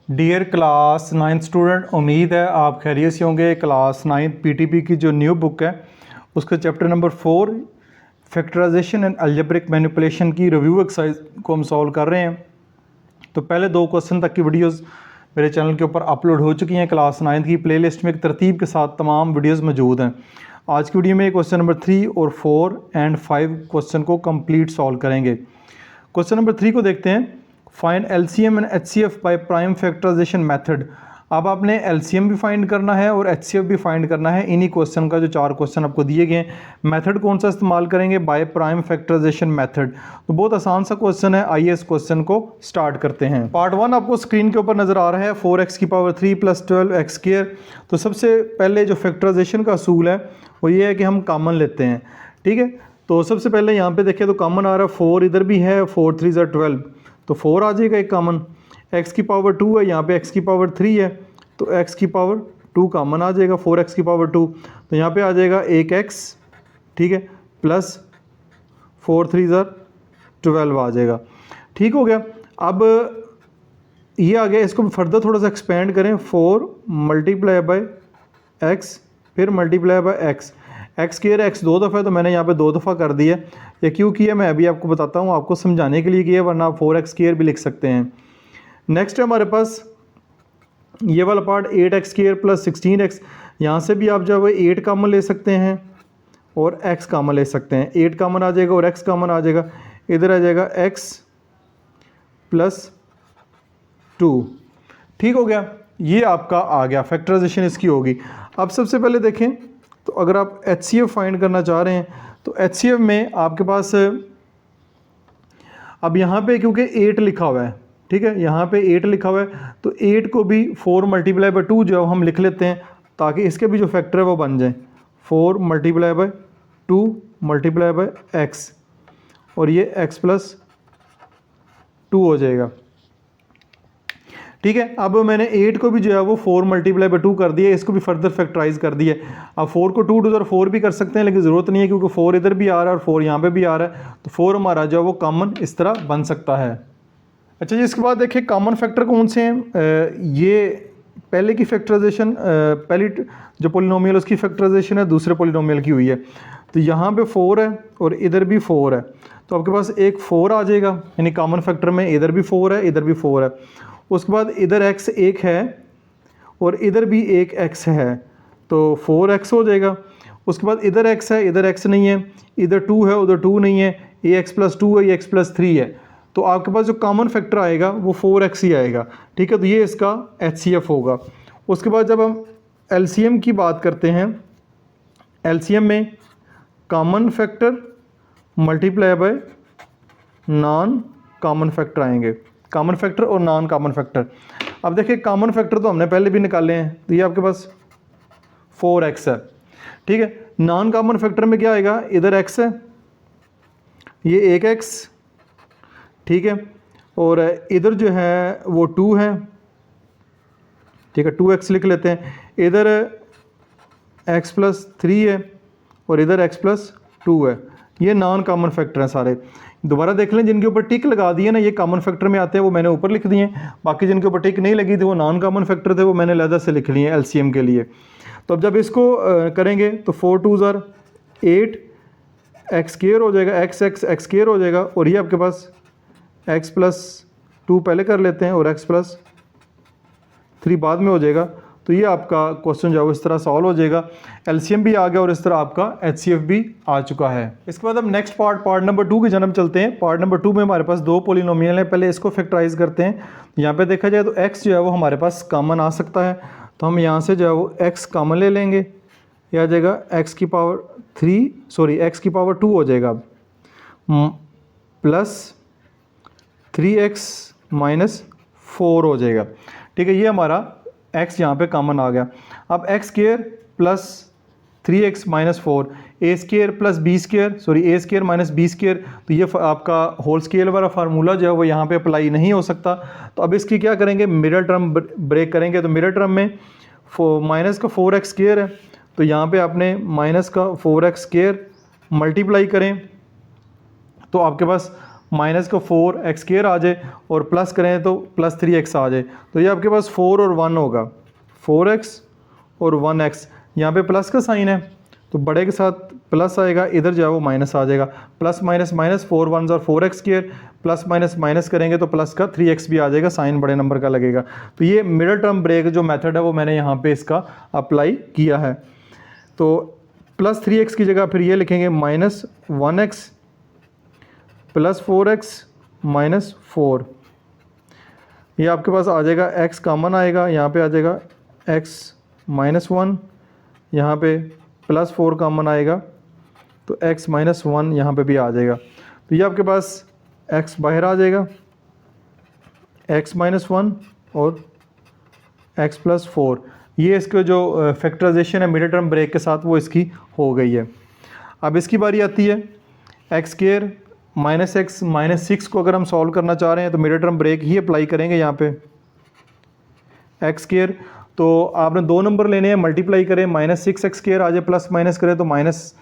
Dear class 9th student, उम्मीद है आप खैरियत से होंगे। क्लास 9th पीटीपी की जो न्यू बुक है उसका chapter number 4 factorisation and algebraic manipulation की रिव्यू एक्सरसाइज को हम सॉल्व कर रहे हैं। तो पहले 2 क्वेश्चन तक की वीडियोस मेरे चैनल के ऊपर अपलोड हो चुकी हैं। क्लास 9th की प्लेलिस्ट में एक तरतीब के साथ तमाम वीडियोस मौजूद हैं। आज की वीडियो में क्वेश्चन नंबर 3 और 4 एंड 5 क्वेश्चन को कंप्लीट सॉल्व करेंगे। क्वेश्चन नंबर 3 को देखते हैं। Find LCM and HCF by prime factorisation method. अब आपने एलसीएम भी फाइंड करना है और एचसीएफ भी फाइंड करना है। इन्हीं क्वेश्चन का जो 4 क्वेश्चन आपको दिए गए हैं, मेथड कौन सा इस्तेमाल करेंगे? By prime factorisation method. तो बहुत आसान सा क्वेश्चन है। आइए इस क्वेश्चन को स्टार्ट करते हैं। पार्ट 1 आपको स्क्रीन के ऊपर नजर आ रहा है, 4x की पावर 3 प्लस 12x स्क्वायर। तो सबसे पहले जो फैक्टराइजेशन का असूल है वो ये है कि हम कॉमन लेते हैं। ठीक है, तो सबसे पहले यहाँ पे देखें तो कॉमन आ रहा है 4, इधर भी है 4 3 12, तो 4 आ जाएगा एक कॉमन। x की पावर 2 है, यहाँ पे x की पावर 3 है, तो x की पावर 2 कॉमन आ जाएगा, 4x की पावर 2। तो यहाँ पे आ जाएगा एक x, ठीक है, प्लस 4 3 12 आ जाएगा। ठीक हो गया। अब ये आ गया, इसको फर्दर थोड़ा सा एक्सपेंड करें। 4 मल्टीप्लाई बाय x फिर multiply by x। X square x 2 दफ़ा है तो मैंने यहाँ पे 2 दफ़ा कर दिया। ये क्यों किया मैं अभी आपको बताता हूँ, आपको समझाने के लिए किया, वरना आप 4x स्क्वायर भी लिख सकते हैं। नेक्स्ट है हमारे पास ये वाला part 8x square plus 16x। यहाँ से भी आप जो है 8 कॉमन ले सकते हैं और x कॉमन ले सकते हैं। 8 कॉमन आ जाएगा और x कॉमन आ जाएगा। इधर आ जाएगा x प्लस 2। ठीक हो गया, ये आपका आ गया, फैक्टराइजेशन इसकी होगी। अब सबसे पहले देखें तो अगर आप HCF फाइंड करना चाह रहे हैं तो HCF में आपके पास अब यहाँ पे क्योंकि 8 लिखा हुआ है, ठीक है, यहाँ पे 8 लिखा हुआ है, तो 8 को भी 4 मल्टीप्लाई बाय 2 जो हम लिख लेते हैं ताकि इसके भी जो फैक्टर है वो बन जाए। 4 multiply by 2 multiply by x, और ये x प्लस 2 हो जाएगा। ठीक है, अब मैंने 8 को भी जो है वो 4 मल्टीप्लाई बाय 2 कर दिया, इसको भी फर्दर फैक्टराइज कर दिया। अब 4 को 2 टू द 4 भी कर सकते हैं, लेकिन ज़रूरत नहीं है क्योंकि 4 इधर भी आ रहा है और 4 यहाँ पे भी आ रहा है, तो 4 हमारा जो है वो कॉमन इस तरह बन सकता है। अच्छा जी, इसके बाद देखिए कॉमन फैक्टर कौन से हैं। ये पहले की फैक्टराइजेशन, पहली जो पोलिनोमियल उसकी फैक्टराइजेशन है दूसरे पोलिनोमियल की हुई है। तो यहाँ पे 4 है और इधर भी 4 है, तो आपके पास एक 4 आ जाएगा, यानी कॉमन फैक्टर में इधर भी 4 है इधर भी 4 है। उसके बाद इधर x एक है और इधर भी एक x है, तो 4x हो जाएगा। उसके बाद इधर x है इधर x नहीं है, इधर 2 है उधर 2 नहीं है, ये x प्लस 2 है ये x प्लस 3 है, तो आपके पास जो कॉमन फैक्टर आएगा वो 4x ही आएगा। ठीक है, तो ये इसका HCF होगा। उसके बाद जब हम LCM की बात करते हैं, LCM में common factor multiply by non common factor आएंगे, कॉमन फैक्टर और नॉन कॉमन फैक्टर। अब देखिए कॉमन फैक्टर तो हमने पहले भी निकाले हैं, तो ये आपके पास 4x है। ठीक है, नॉन कॉमन फैक्टर में क्या आएगा, इधर x है, ये एक x, ठीक है, और इधर जो है वो 2 है, ठीक है, 2x लिख लेते हैं। इधर x प्लस 3 है और इधर x प्लस 2 है। ये नॉन कॉमन फैक्टर हैं सारे। दोबारा देख लें, जिनके ऊपर टिक लगा दिए ना ये कॉमन फैक्टर में आते हैं, वो मैंने ऊपर लिख दिए। बाकी जिनके ऊपर टिक नहीं लगी थी वो नॉन कॉमन फैक्टर थे, वो मैंने अलग से लिख लिए LCM के लिए। तो अब जब इसको करेंगे तो 4 2 8 x स्क्वायर हो जाएगा, x स्क्वायर हो जाएगा, और ये आपके पास x प्लस 2 पहले कर लेते हैं और x प्लस 3 बाद में हो जाएगा। तो ये आपका क्वेश्चन जो है इस तरह सॉल्व हो जाएगा। LCM भी आ गया और इस तरह आपका HCF भी आ चुका है। इसके बाद हम नेक्स्ट पार्ट नंबर 2 की जानब चलते हैं। पार्ट नंबर 2 में हमारे पास 2 पोलिनोमियल हैं, पहले इसको फैक्टराइज करते हैं। यहाँ पे देखा जाए तो x जो है वो हमारे पास कॉमन आ सकता है, तो हम यहाँ से जो है वो x कॉमन ले लेंगे। यह आ जाएगा x की पावर 2 हो जाएगा, प्लस 3x माइनस 4 हो जाएगा। ठीक है, ये हमारा x यहाँ पे कॉमन आ गया। अब x square plus 3x minus 4, a square plus b square, a square minus b square, तो ये आपका होल स्केल वाला फार्मूला जो है वो यहाँ पे अप्लाई नहीं हो सकता। तो अब इसकी क्या करेंगे, मिडल टर्म ब्रेक करेंगे। तो मिडल टर्म में माइनस का 4x स्क्वायर है, तो यहाँ पे आपने माइनस का 4x स्क्वायर मल्टीप्लाई करें तो आपके पास माइनस का 4x स्क्वायर आ जाए और प्लस करें तो प्लस 3x आ जाए, तो ये आपके पास 4 और 1 होगा, 4x और 1x। यहाँ पे प्लस का साइन है तो बड़े के साथ प्लस आएगा, इधर जो है वो माइनस आ जाएगा, प्लस माइनस माइनस 4 1 और 4x square, plus minus minus करेंगे तो प्लस का 3x भी आ जाएगा, साइन बड़े नंबर का लगेगा। तो ये मिडिल टर्म ब्रेक जो मेथड है वो मैंने यहाँ पे इसका अप्लाई किया है। तो प्लस 3x की जगह फिर ये लिखेंगे minus 1x plus 4x minus 4, ये आपके पास आ जाएगा, x कॉमन आएगा, यहाँ पे आ जाएगा x माइनस 1, यहाँ पे प्लस 4 कॉमन आएगा तो x माइनस 1 यहाँ पे भी आ जाएगा। तो ये आपके पास x बाहर आ जाएगा, x माइनस 1 और x प्लस 4, ये इसके जो फैक्टराइजेशन है मिडिल टर्म ब्रेक के साथ वो इसकी हो गई है। अब इसकी बारी आती है x square minus x minus 6 को अगर हम सॉल्व करना चाह रहे हैं तो मिडिल टर्म ब्रेक ही अप्लाई करेंगे यहाँ पे। एक्स स्क्वायर तो आपने 2 नंबर लेने हैं, मल्टीप्लाई करें, माइनस 6x स्क्वायर आ जाए, प्लस माइनस करें तो माइनस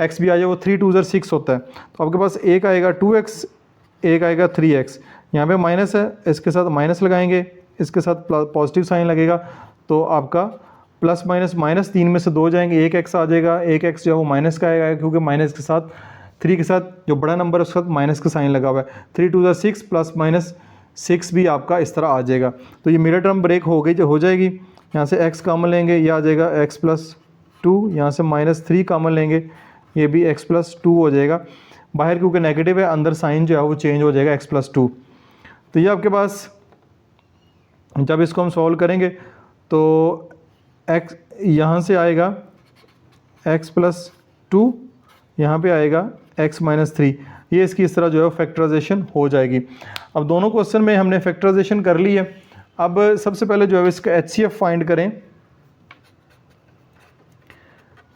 x भी आ जाए, वो 3 2 6 होता है। तो आपके पास एक आएगा 2x, एक आएगा 3x, यहाँ पे माइनस है, इसके साथ माइनस लगाएंगे, इसके साथ पॉजिटिव साइन लगेगा, तो आपका प्लस माइनस माइनस 3 में से 2 जाएंगे, एक x आ जाएगा, एक x जो है वो माइनस का आएगा क्योंकि माइनस के साथ 3 के साथ जो बड़ा नंबर है उसके साथ माइनस का साइन लगा हुआ है, 3 2 6 प्लस माइनस 6 भी आपका इस तरह आ जाएगा। तो ये मिडिल टर्म ब्रेक हो गई, जो हो जाएगी, यहाँ से x कॉमन लेंगे, ये आ जाएगा x प्लस 2, यहाँ से माइनस 3 कॉमन लेंगे, ये भी x प्लस 2 हो जाएगा, बाहर क्योंकि नेगेटिव है अंदर साइन जो है वो चेंज हो जाएगा x प्लस 2। तो ये आपके पास जब इसको हम सॉल्व करेंगे तो x यहाँ से आएगा x प्लस 2, यहाँ पे आएगा x माइनस 3, ये इसकी इस तरह जो है फैक्टराइजेशन हो जाएगी। अब दोनों क्वेश्चन में हमने फैक्टराइजेशन कर ली है। अब सबसे पहले जो है इसका HCF फाइंड करें,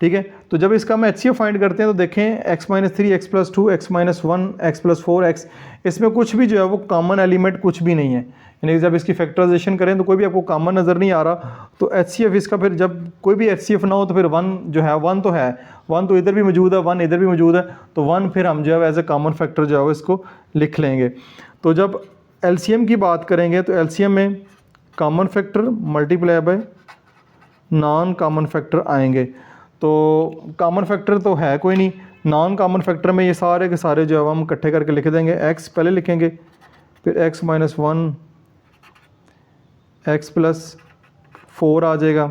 ठीक है। तो जब इसका हम HCF फाइंड करते हैं तो देखें x minus 3 x plus 2 x minus 1 x plus 4x, इसमें कुछ भी जो है वो कॉमन एलिमेंट कुछ भी नहीं है, यानी जब इसकी फैक्टराइजेशन करें तो कोई भी आपको कॉमन नज़र नहीं आ रहा। तो HCF इसका फिर जब कोई भी HCF ना हो तो फिर 1 जो है 1 तो है, 1 तो इधर भी मौजूद है, 1 इधर भी मौजूद है, तो 1 फिर हम जो है एज ए कॉमन फैक्टर जो है वो इसको लिख लेंगे। तो जब LCM की बात करेंगे तो LCM में common factor multiply by non common factor आएंगे। तो कॉमन फैक्टर तो है कोई नहीं, नॉन कॉमन फैक्टर में ये सारे के सारे जो है हम इकट्ठे करके लिख देंगे। x पहले लिखेंगे, फिर x माइनस 1 x प्लस 4 आ जाएगा,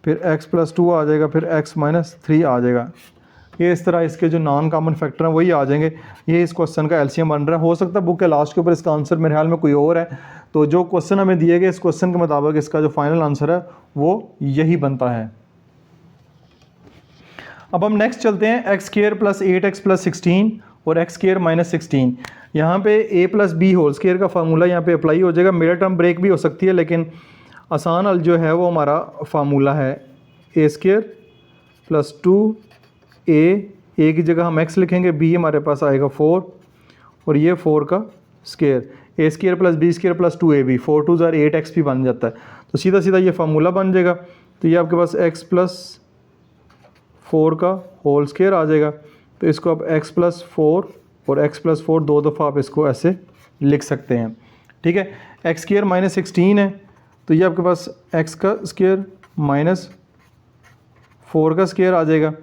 फिर x प्लस 2 आ जाएगा, फिर x माइनस 3 आ जाएगा। ये इस तरह इसके जो नॉन कॉमन फैक्टर हैं वही आ जाएंगे। ये इस क्वेश्चन का LCM बन रहा है। हो सकता है बुक के लास्ट के ऊपर इसका आंसर मेरे ख्याल में कोई और है, तो जो क्वेश्चन हमें दिए गए इस क्वेश्चन के मुताबिक इसका जो फाइनल आंसर है वो यही बनता है। अब हम नेक्स्ट चलते हैं, x square plus 8x plus 16 और एक्स स्क्वायर माइनस 16। यहाँ पे a plus B whole square का फार्मूला यहाँ पे अप्लाई हो जाएगा। मिडिल टर्म ब्रेक भी हो सकती है लेकिन आसान हल जो है वो हमारा फार्मूला है a स्क्वायर प्लस 2a की जगह हम x लिखेंगे, b हमारे पास आएगा 4 और ये 4 का square, a square plus b square plus 2ab, 4 2 8x भी बन जाता है। तो सीधा सीधा ये फार्मूला बन जाएगा। तो ये आपके पास x प्लस 4 का होल स्क्वायर आ जाएगा। तो इसको आप x प्लस 4 और x प्लस 4 दो दफ़ा आप इसको ऐसे लिख सकते हैं, ठीक है। एक्स स्क्वायर माइनस 16 है तो ये आपके पास x का स्क्वायर माइनस 4 का स्क्वायर आ जाएगा।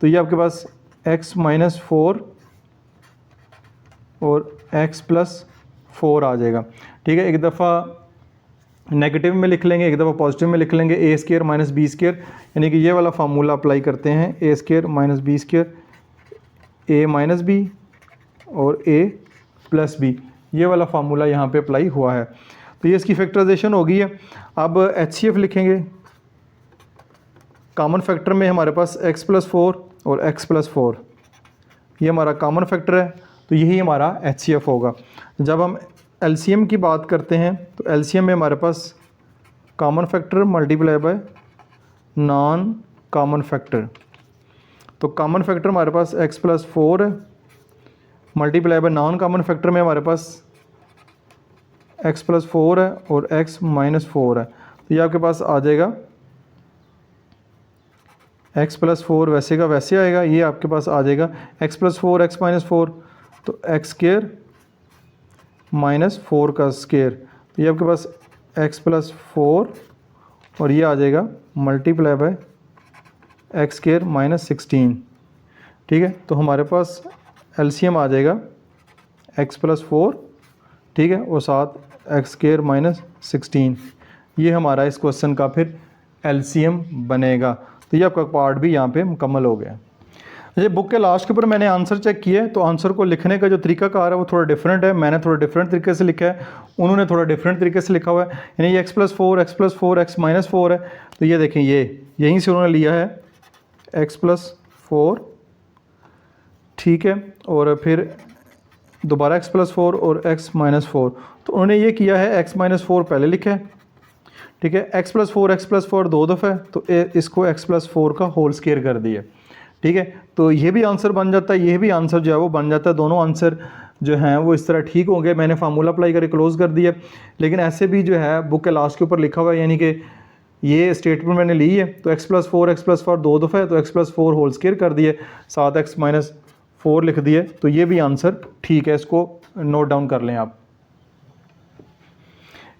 तो ये आपके पास x माइनस 4 और x प्लस 4 आ जाएगा, ठीक है। एक दफ़ा नेगेटिव में लिख लेंगे, एक दफ़ा पॉजिटिव में लिख लेंगे, a square minus B square, यानी कि ये वाला फार्मूला अप्लाई करते हैं, a square minus B square, a minus B और a प्लस बी, ये वाला फार्मूला यहाँ पे अप्लाई हुआ है। तो ये इसकी फैक्टराइजेशन हो गई है। अब HCF लिखेंगे, कॉमन फैक्टर में हमारे पास x प्लस 4 और x प्लस 4, ये हमारा कॉमन फैक्टर है, तो यही हमारा HCF होगा। जब हम LCM की बात करते हैं तो LCM में हमारे पास common factor multiply by non common factor. तो कॉमन फैक्टर हमारे पास x प्लस 4 है, multiply by non common factor में हमारे पास x प्लस 4 है और x माइनस 4 है। तो ये आपके पास आ जाएगा x प्लस 4 वैसे का वैसे आएगा, ये आपके पास आ जाएगा x प्लस 4 x माइनस 4, तो एक्स स्केयर माइनस 4 का स्केयर, तो ये आपके पास एक्स प्लस 4 और ये आ जाएगा multiply by x square minus 16। ठीक है, तो हमारे पास एलसीएम आ जाएगा एक्स प्लस 4, ठीक है, और साथ एक्स स्केयर माइनस 16। ये हमारा इस क्वेश्चन का फिर एलसीएम बनेगा। तो ये आपका पार्ट भी यहाँ पे मुकम्मल हो गया। ये बुक के लास्ट के ऊपर मैंने आंसर चेक किया है, तो आंसर को लिखने का जो तरीकाकार है वो थोड़ा डिफरेंट है। मैंने थोड़ा डिफरेंट तरीके से लिखा है, उन्होंने थोड़ा डिफरेंट तरीके से लिखा हुआ है। यानी ये एक्स प्लस 4 एक्स माइनस 4 है, तो ये देखें ये यहीं से उन्होंने लिया है एक्स प्लस 4, ठीक है, और फिर दोबारा एक्स प्लस 4 और एक्स माइनस 4। तो उन्होंने ये किया है एक्स माइनस 4 पहले लिखा है, ठीक है, एक्स प्लस 4 दो दफ़ा है, तो इसको एक्स प्लस 4 का होल स्केयर कर दिया, ठीक है। तो ये भी आंसर बन जाता है, ये भी आंसर जो है वो बन जाता है। दोनों आंसर जो हैं वो इस तरह ठीक होंगे। मैंने फार्मूला अप्लाई करके क्लोज़ कर दिया, लेकिन ऐसे भी जो है बुक के लास्ट के ऊपर लिखा हुआ है, यानी कि ये स्टेटमेंट मैंने ली है। तो एक्स प्लस 4 दो दफ़ा है, तो एक्स प्लस 4 होल स्केयर कर दिए, साथ एक्स माइनस 4 लिख दिए, तो ये भी आंसर ठीक है। इसको नोट डाउन कर लें आप।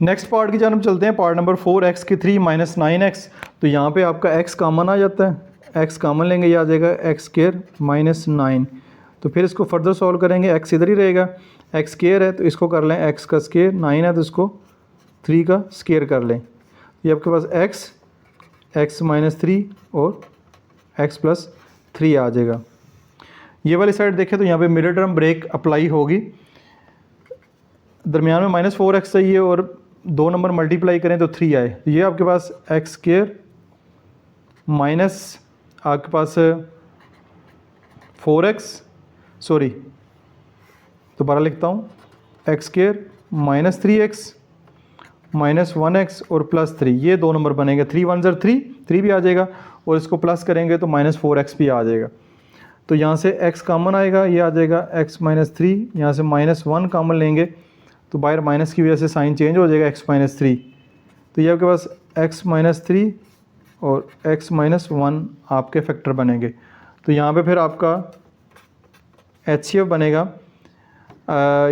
नेक्स्ट पार्ट की जानब चलते हैं, पार्ट नंबर 4 एक्स की 3 माइनस 9x। तो यहाँ पे आपका x कॉमन आ जाता है, x कॉमन लेंगे, ये आ जाएगा एक्स स्केयर माइनस 9। तो फिर इसको फर्दर सॉल्व करेंगे, x इधर ही रहेगा, x स्केयर है तो इसको कर लें x का स्केयर, 9 है तो इसको 3 का स्केयर कर लें। ये आपके पास x माइनस 3 और x प्लस 3 आ जाएगा। ये वाली साइड देखें तो यहाँ पे मिडिल टर्म ब्रेक अप्लाई होगी, दरमियान में माइनस 4x चाहिए और 2 नंबर मल्टीप्लाई करें तो 3 आए। तो ये आपके पास एक्स स्केयर माइनस आपके पास 4x, सॉरी दोबारा लिखता हूँ, x square minus 3x minus 1x और प्लस 3, ये 2 नंबर बनेंगे। 3 1 ज़र 3 भी आ जाएगा और इसको प्लस करेंगे तो माइनस 4x भी आ जाएगा। तो यहाँ से x कॉमन आएगा, ये आ जाएगा x माइनस 3, यहाँ से माइनस 1 कॉमन लेंगे तो बाहर माइनस की वजह से साइन चेंज हो जाएगा, x माइनस 3। तो ये आपके पास x माइनस 3 और x माइनस 1 आपके फैक्टर बनेंगे। तो यहाँ पे फिर आपका HCF बनेगा।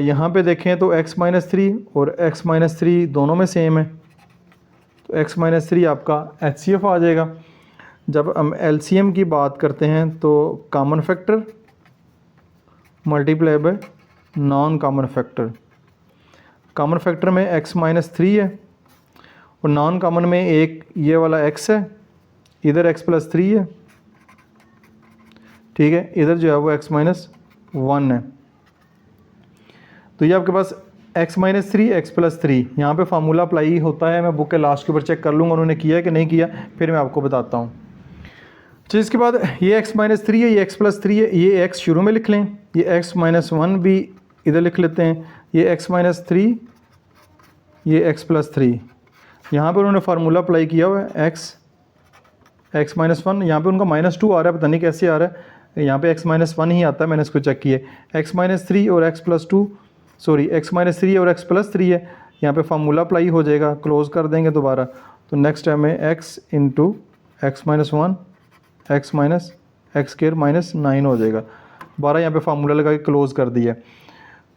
यहाँ पे देखें तो x माइनस 3 और x माइनस 3 दोनों में सेम है, तो x माइनस 3 आपका HCF आ जाएगा। जब हम LCM की बात करते हैं तो common factor multiply by non common factor. Common factor में x माइनस 3 है और नॉन कॉमन में एक ये वाला x है, इधर x प्लस 3 है, ठीक है, इधर जो है वो x माइनस 1 है। तो ये आपके पास x माइनस 3 x प्लस 3, यहाँ पे फार्मूला अप्लाई होता है। मैं बुक के लास्ट के ऊपर चेक कर लूँगा उन्होंने किया है कि नहीं किया, फिर मैं आपको बताता हूँ। तो इसके बाद ये x माइनस 3 है, ये x प्लस 3 है, ये x शुरू में लिख लें, ये x माइनस 1 भी इधर लिख लेते हैं, ये x माइनस 3, ये x प्लस 3। यहाँ पर उन्होंने फार्मूला अप्लाई किया हुआ है x माइनस 1, यहाँ पर उनका माइनस 2 आ रहा है, पता नहीं कैसे आ रहा है, यहाँ पे x माइनस 1 ही आता है, मैंने इसको चेक किया। x माइनस 3 और x plus 2, sorry x minus 3 और x प्लस 3 है, यहाँ पे फार्मूला अप्लाई हो जाएगा, क्लोज कर देंगे दोबारा। तो नेक्स्ट टाइम में x into x minus 1 x minus x square minus 9 हो जाएगा। 12 यहाँ पे फार्मूला लगा के क्लोज़ कर दिया।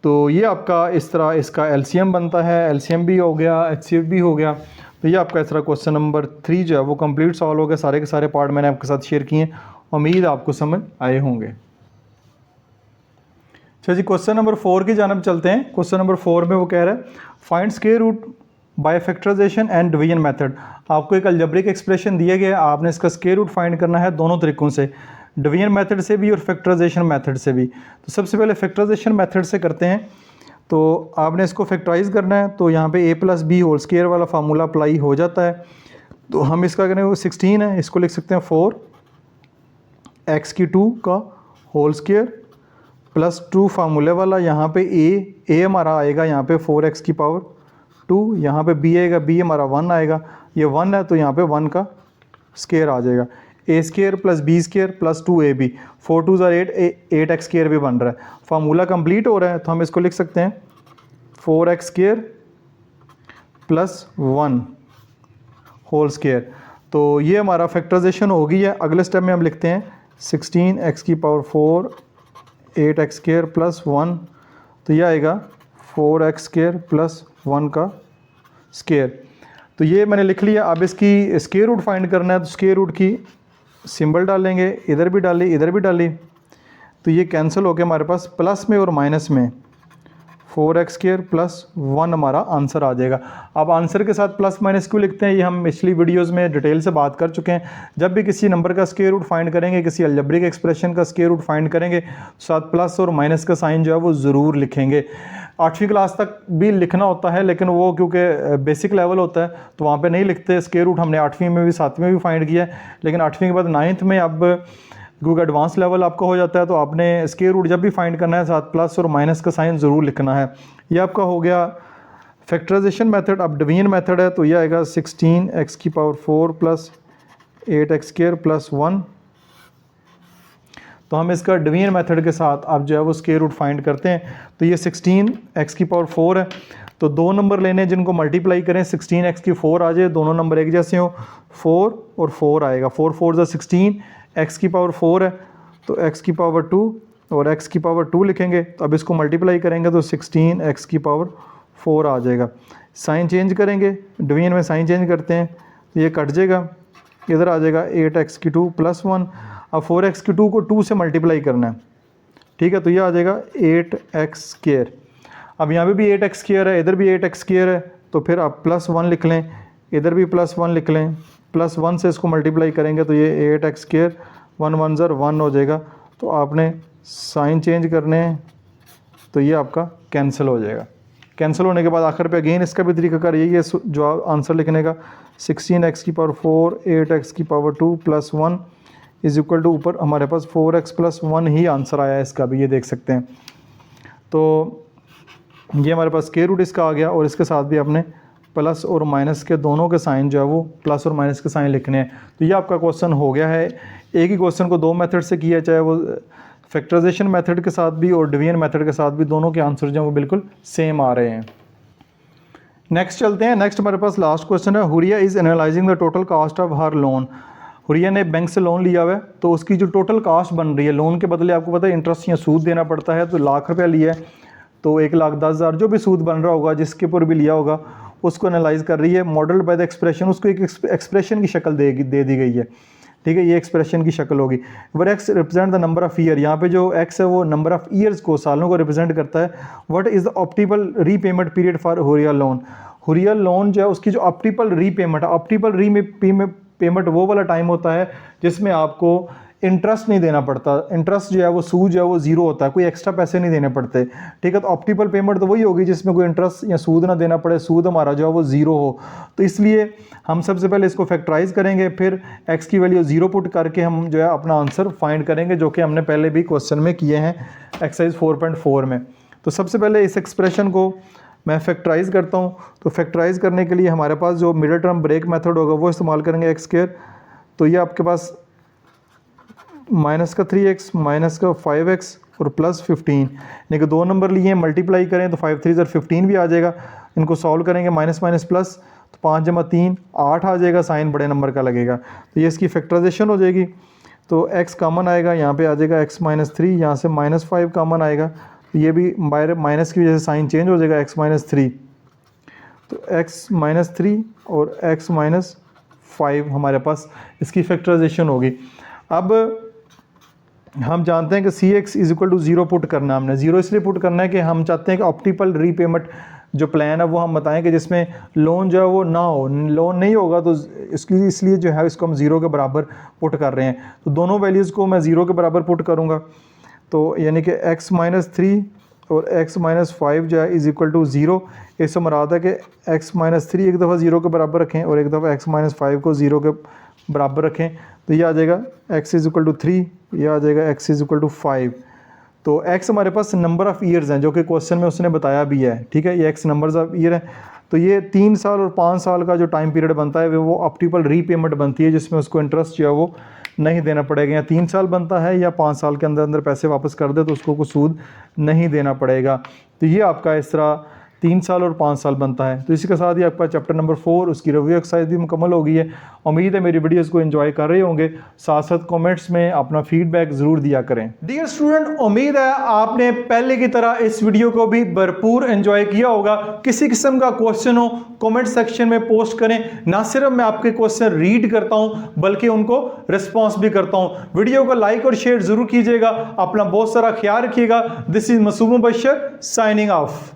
तो ये आपका इस तरह इसका एलसीएम बनता है, एलसीएम भी हो गया, एचसीएफ भी हो गया। तो ये आपका इस तरह क्वेश्चन नंबर 3 जो है वो कंप्लीट सॉल्व हो गया। सारे के सारे पार्ट मैंने आपके साथ शेयर किए, उम्मीद आपको समझ आए होंगे। अच्छा जी, क्वेश्चन नंबर 4 की जानब चलते हैं। क्वेश्चन नंबर 4 में वो कह रहा है find square root by factorisation and division method. आपको एक अलजेब्रिक एक्सप्रेशन दिया गया है, आपने इसका स्क्वायर रूट फाइंड करना है दोनों तरीक़ों से, डिवीजन मेथड से भी और फैक्टराइजेशन मेथड से भी। तो सबसे पहले फैक्टराइजेशन मेथड से करते हैं। तो आपने इसको फैक्टराइज करना है, तो यहाँ पे a plus B whole square वाला फार्मूला अप्लाई हो जाता है। तो हम इसका करें वो 16 है, इसको लिख सकते हैं 4x की 2 का होल स्क्वायर प्लस 2 फार्मूले वाला, यहाँ पे a हमारा आएगा यहाँ पे 4x की पावर 2, यहाँ पे b आएगा, b हमारा 1 आएगा, ये 1 है तो यहाँ पे 1 का स्क्वायर आ जाएगा। a square plus b square plus 2ab, 4 2 ज़ार 8x स्क्वायर भी बन रहा है। फार्मूला कंप्लीट हो रहा है तो हम इसको लिख सकते हैं 4x square plus 1 whole square. तो ये हमारा फैक्टराइजेशन हो गई है। अगले स्टेप में हम लिखते हैं 16x की पावर 4 8x² प्लस 1, तो ये आएगा 4x² प्लस 1 का स्केयर। तो ये मैंने लिख लिया। अब इसकी स्केयर रूट फाइंड करना है, तो स्केयर रूट की सिंबल डालेंगे, इधर भी डाली इधर भी डाली, तो ये कैंसिल होकर हमारे पास प्लस में और माइनस में 4x² प्लस 1 हमारा आंसर आ जाएगा। अब आंसर के साथ प्लस माइनस क्यों लिखते हैं, ये हम पिछली वीडियोस में डिटेल से बात कर चुके हैं। जब भी किसी नंबर का स्क्वायर रूट फाइंड करेंगे, किसी अलजेब्रिक एक्सप्रेशन का स्क्वायर रूट फाइंड करेंगे, साथ प्लस और माइनस का साइन जो है वो ज़रूर लिखेंगे। 8वीं क्लास तक भी लिखना होता है, लेकिन वो क्योंकि बेसिक लेवल होता है तो वहाँ पे नहीं लिखते स्क्वायर रूट। हमने 8वीं में भी 7वीं में भी फाइंड किया है, लेकिन 8वीं के बाद 9th में अब क्योंकि एडवांस लेवल आपका हो जाता है तो आपने स्क्वायर रूट जब भी फाइंड करना है साथ प्लस और माइनस का साइन ज़रूर लिखना है। ये आपका हो गया फैक्टराइजेशन मेथड। अब डिवीजन मेथड है, तो ये आएगा 16x⁴ प्लस 8x² प्लस 1। तो हम इसका डिवीजन मेथड के साथ अब जो है वो स्क्वायर रूट फाइंड करते हैं। तो ये 16x⁴ है, तो दो नंबर लेने हैं जिनको मल्टीप्लाई करें 16x⁴ आ जाए, दोनों नंबर एक जैसे हो, 4 और 4 आएगा। 4 4 ज़ा 16, x⁴ है तो x⁴ और x⁴ लिखेंगे। तो अब इसको मल्टीप्लाई करेंगे तो 16x⁴ आ जाएगा। साइन चेंज करेंगे, डिवीजन में साइन चेंज करते हैं, तो ये कट जाएगा, इधर आ जाएगा 8x² प्लस 1। अब 4x² को 2 से मल्टीप्लाई करना है, ठीक है, तो ये आ जाएगा 8x²। अब यहाँ पे भी 8x² है, इधर भी 8x² है, तो फिर आप प्लस 1 लिख लें, इधर भी प्लस 1 लिख लें, प्लस 1 से इसको मल्टीप्लाई करेंगे तो ये 8x², 1 1 ज़र 1 हो जाएगा। तो आपने साइन चेंज करने हैं, तो ये आपका कैंसिल हो जाएगा। कैंसिल होने के बाद आखिर पे अगेन इसका भी तरीकाकार यही है जो आंसर लिखने का, 16x⁴ 8x⁴ plus 1 is equal to, ऊपर हमारे पास 4x प्लस 1 ही आंसर आया है इसका भी, ये देख सकते हैं। तो ये हमारे पास स्क्वायर रूट इसका आ गया, और इसके साथ भी आपने प्लस और माइनस के दोनों के साइन जो है वो प्लस और माइनस के साइन लिखने हैं। तो ये आपका क्वेश्चन हो गया है। एक ही क्वेश्चन को दो मेथड से किया, चाहे वो फैक्टराइजेशन मेथड के साथ भी और डिवीजन मेथड के साथ भी, दोनों के आंसर जो है वो बिल्कुल सेम आ रहे हैं। नेक्स्ट चलते हैं। नेक्स्ट हमारे पास लास्ट क्वेश्चन है, Huriya is analysing the total cast of her loan. Huriya ने बैंक से लोन लिया हुआ है, तो उसकी जो टोटल कास्ट बन रही है, लोन के बदले आपको पता है इंटरेस्ट या सूद देना पड़ता है, तो लाख रुपया लिया है, तो 1,10,000 जो भी सूद बन रहा होगा जिसके ऊपर भी लिया होगा उसको एनालाइज कर रही है। मॉडल बाय द एक्सप्रेशन, उसको एक एक्सप्रेशन की शक्ल दे दी गई है, ठीक है, ये एक्सप्रेशन की शक्ल होगी। Where x represent the number of year, यहाँ पे जो एक्स है वो नंबर ऑफ़ ईयर्स को, सालों को रिप्रेजेंट करता है। What is the optimal repayment period for Huriya loan. Huriya loan जो है उसकी जो ऑप्टिमल रीपेमेंट है, ऑप्टिमल रीपेमेंट वो वाला टाइम होता है जिसमें आपको इंटरेस्ट नहीं देना पड़ता। इंटरेस्ट जो है वो सूद जो है वो जीरो होता है, कोई एक्स्ट्रा पैसे नहीं देने पड़ते, ठीक है। तो ऑप्टिमल पेमेंट तो वही होगी जिसमें कोई इंटरेस्ट या सूद ना देना पड़े, सूद हमारा जो है वो ज़ीरो हो। तो इसलिए हम सबसे पहले इसको फैक्टराइज करेंगे, फिर एक्स की वैल्यू 0 पुट करके हम जो है अपना आंसर फाइंड करेंगे, जो कि हमने पहले भी क्वेश्चन में किए हैं एक्सरसाइज 4.4 में। तो सबसे पहले इस एक्सप्रेशन को मैं फैक्टराइज करता हूँ। तो फैक्टराइज करने के लिए हमारे पास जो मिडिल टर्म ब्रेक मेथड होगा वो इस्तेमाल करेंगे x²। तो ये आपके पास माइनस का 3x, माइनस का 5x और प्लस 15, यानी कि दो नंबर लिए हैं, मल्टीप्लाई करें तो 5 3 15 भी आ जाएगा। इनको सॉल्व करेंगे माइनस माइनस प्लस, तो 5 × 3 8 आ जाएगा, साइन बड़े नंबर का लगेगा, तो ये इसकी फैक्टराइजेशन हो जाएगी। तो x कॉमन आएगा, यहाँ पे आ जाएगा x - 3, यहाँ से -5 कॉमन आएगा, तो ये भी माइनस की वजह से साइन चेंज हो जाएगा, x - 3, तो x - 3 और x - 5 हमारे पास इसकी फैक्टराइजेशन होगी। अब हम जानते हैं कि CX = 0 पुट करना है हमने। 0 इसलिए पुट करना है कि हम चाहते हैं कि ऑप्टिमल रीपेमेंट जो प्लान है वो हम बताएं कि जिसमें लोन जो है वो ना हो, लोन नहीं होगा, तो इसकी इसलिए जो है इसको हम 0 के बराबर पुट कर रहे हैं। तो दोनों वैल्यूज़ को मैं 0 के बराबर पुट करूँगा, तो यानी कि x - 3 और x - 5 जो है = 0। इससे मुराद है कि x - 3 एक दफ़ा 0 के बराबर रखें और एक दफ़ा x - 5 को 0 के बराबर रखें, तो ये आ जाएगा x = 3, ये आ जाएगा x = 5। तो x हमारे पास नंबर ऑफ़ ईयर्स हैं जो कि क्वेश्चन में उसने बताया भी है, ठीक है, ये x नंबर्स ऑफ ईयर है। तो ये 3 साल और 5 साल का जो टाइम पीरियड बनता है वो ऑप्टिमल रीपेमेंट बनती है, जिसमें उसको इंटरेस्ट जो है वो नहीं देना पड़ेगा। या 3 साल बनता है या 5 साल के अंदर अंदर पैसे वापस कर दे तो उसको कुछ सूद नहीं देना पड़ेगा। तो ये आपका इस तरह 3 साल और 5 साल बनता है। तो इसी के साथ ही आपका चैप्टर नंबर 4 उसकी रिव्यू एक्सरसाइज भी मुकम्मल हो गई है। उम्मीद है मेरी वीडियोस को एंजॉय कर रहे होंगे। साथ साथ कमेंट्स में अपना फीडबैक ज़रूर दिया करें। डियर स्टूडेंट, उम्मीद है आपने पहले की तरह इस वीडियो को भी भरपूर एंजॉय किया होगा। किसी किस्म का क्वेश्चन हो कमेंट सेक्शन में पोस्ट करें। ना सिर्फ मैं आपके क्वेश्चन रीड करता हूं बल्कि उनको रिस्पॉन्स भी करता हूं। वीडियो को लाइक और शेयर जरूर कीजिएगा। अपना बहुत सारा ख्याल रखिएगा। दिस इज मासूम बशर साइनिंग ऑफ।